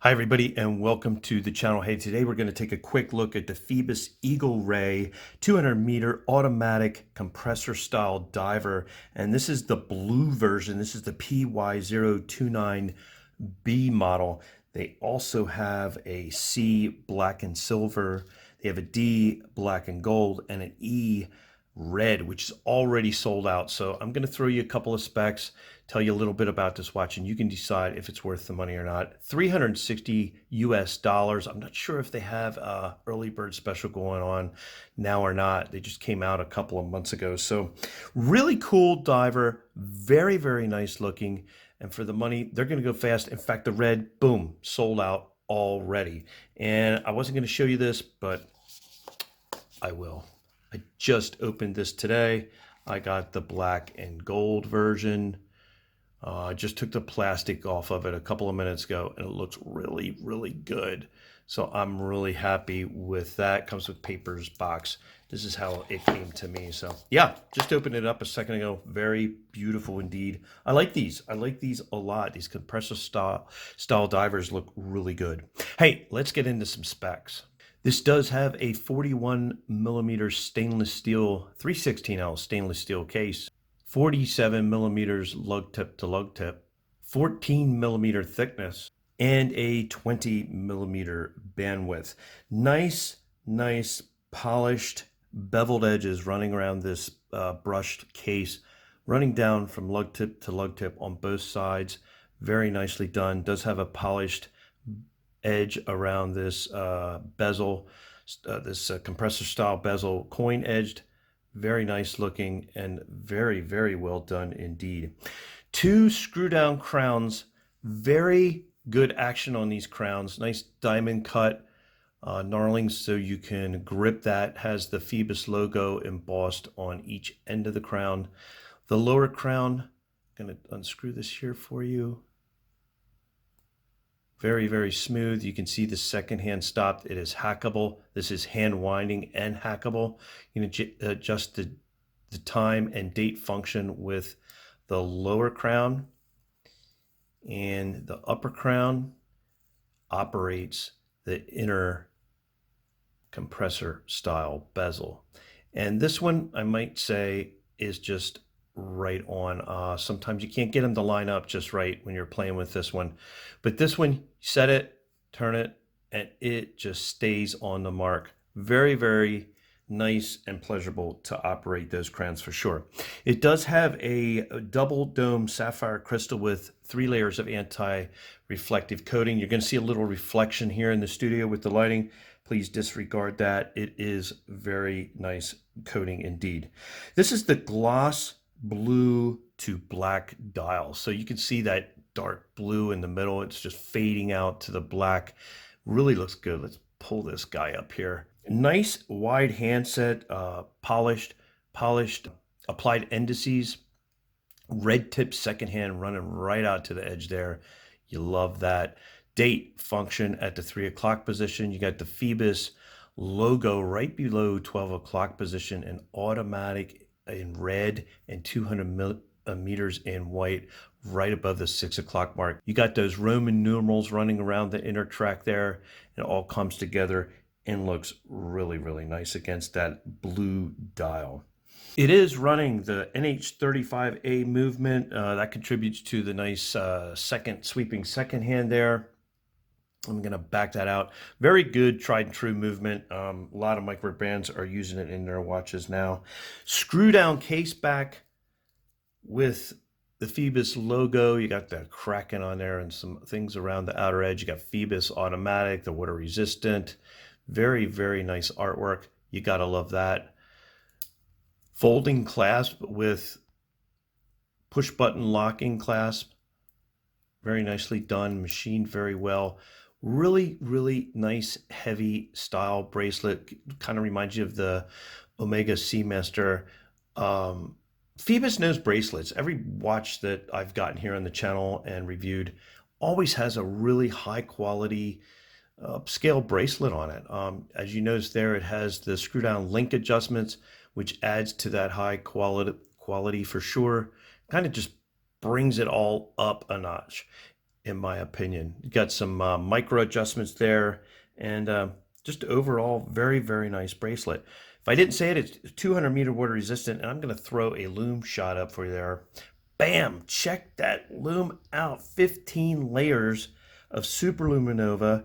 Hi everybody and welcome to the channel. Hey, today we're going to take a quick look at the PHOIBOS Eagle Ray 200 meter automatic compressor style diver, and this is the blue version. This is the PY029B model. They also have a C black and silver, they have a D black and gold, and an E red, which is already sold out. So I'm going to throw you a couple of specs, tell you a little bit about this watch, and you can decide if it's worth the money or not. $360 US. I'm not sure if they have a early bird special going on now or not. They just came out a couple of months ago. So really cool diver, very, very nice looking. And for the money, they're going to go fast. In fact, the red, boom, sold out already. And I wasn't going to show you this, but I will. I just opened this today. I got the black and gold version. I just took the plastic off of it a couple of minutes ago, and it looks really, really good. So I'm really happy with that. Comes with papers, box. This is how it came to me. So yeah, just opened it up a second ago. Very beautiful indeed. I like these. I like these a lot. These compressor style divers look really good. Hey, let's get into some specs. This does have a 41 millimeter stainless steel 316L stainless steel case, 47 millimeters lug tip to lug tip, 14 millimeter thickness, and a 20 millimeter bandwidth. Nice polished beveled edges running around this brushed case, running down from lug tip to lug tip on both sides. Very nicely done. Does have a polished edge around this bezel, this compressor style bezel, coin edged, very nice looking and very, very well done indeed. Two screw down crowns, very good action on these crowns. Nice diamond cut knurlings so you can grip that. Has the PHOIBOS logo embossed on each end of the crown. The lower crown, I'm going to unscrew this here for you. Very, very smooth. You can see the second hand stopped. It is hackable. This is hand winding and hackable. You can adjust the time and date function with the lower crown, and the upper crown operates the inner compressor style bezel. And this one, I might say, is just right on. Sometimes you can't get them to line up just right when you're playing with this one, but this one, you set it, turn it, and it just stays on the mark. Very, very nice and pleasurable to operate those crowns for sure. It does have a double Domed Sapphire crystal with 3 layers of anti-reflective coating. You're going to see a little reflection here in the studio with the lighting. Please disregard that. It is very nice coating indeed. This is the gloss blue to black dial. So you can see that dark blue in the middle. It's just fading out to the black. Really looks good. Let's pull this guy up here. Nice wide handset, polished, applied indices, red tip second hand running right out to the edge there. You love that. Date function at the 3 o'clock position. You got the PHOIBOS logo right below 12 o'clock position, and automatic in red and 200 meters in white right above the 6 o'clock mark. You got those Roman numerals running around the inner track there. It all comes together and looks really, really nice against that blue dial. It is running the NH35A movement. That contributes to the nice sweeping second hand there. I'm going to back that out. Very good, tried and true movement. A lot of micro brands are using it in their watches now. Screw down case back with the PHOIBOS logo. You got the Kraken on there and some things around the outer edge. You got PHOIBOS automatic, the water resistant. Very, very nice artwork. You got to love that. Folding clasp with push button locking clasp. Very nicely done, machined very well. Really, really nice, heavy style bracelet. Kind of reminds you of the Omega Seamaster. PHOIBOS knows bracelets. Every watch that I've gotten here on the channel and reviewed always has a really high quality scale bracelet on it. As you notice there, it has the screw down link adjustments, which adds to that high quality for sure. Kind of just brings it all up a notch. in my opinion. You got some micro adjustments there, and just overall very, very nice bracelet. If I didn't say it, it's 200 meter water resistant, and I'm going to throw a Lume Shot up for you there. Bam! Check that Lume out. 15 layers of Super-LumiNova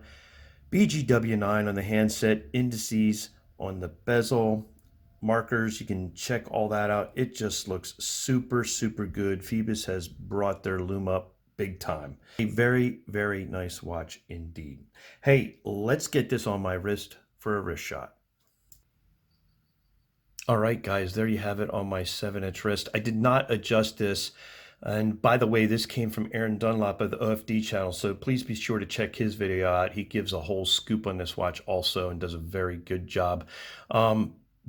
BGW9 on the handset, indices on the bezel, markers. You can check all that out. It just looks super, super good. PHOIBOS has brought their Lume up big time. A very, very nice watch indeed. Hey, let's get this on my wrist for a wrist shot. All right, guys, there you have it on my 7-inch wrist. I did not adjust this. And by the way, this came from Aaron Dunlop of the OFD channel, so please be sure to check his video out. He gives a whole scoop on this watch also and does a very good job.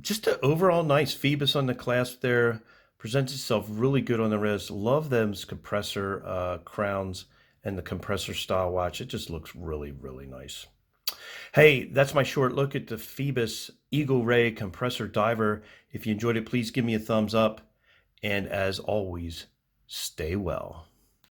Just an overall nice PHOIBOS on the clasp there. Presents itself really good on the wrist. Love them's compressor crowns and the compressor style watch. It just looks really, really nice. Hey, that's my short look at the PHOIBOS Eagle Ray Compressor Diver. If you enjoyed it, please give me a thumbs up. And as always, stay well.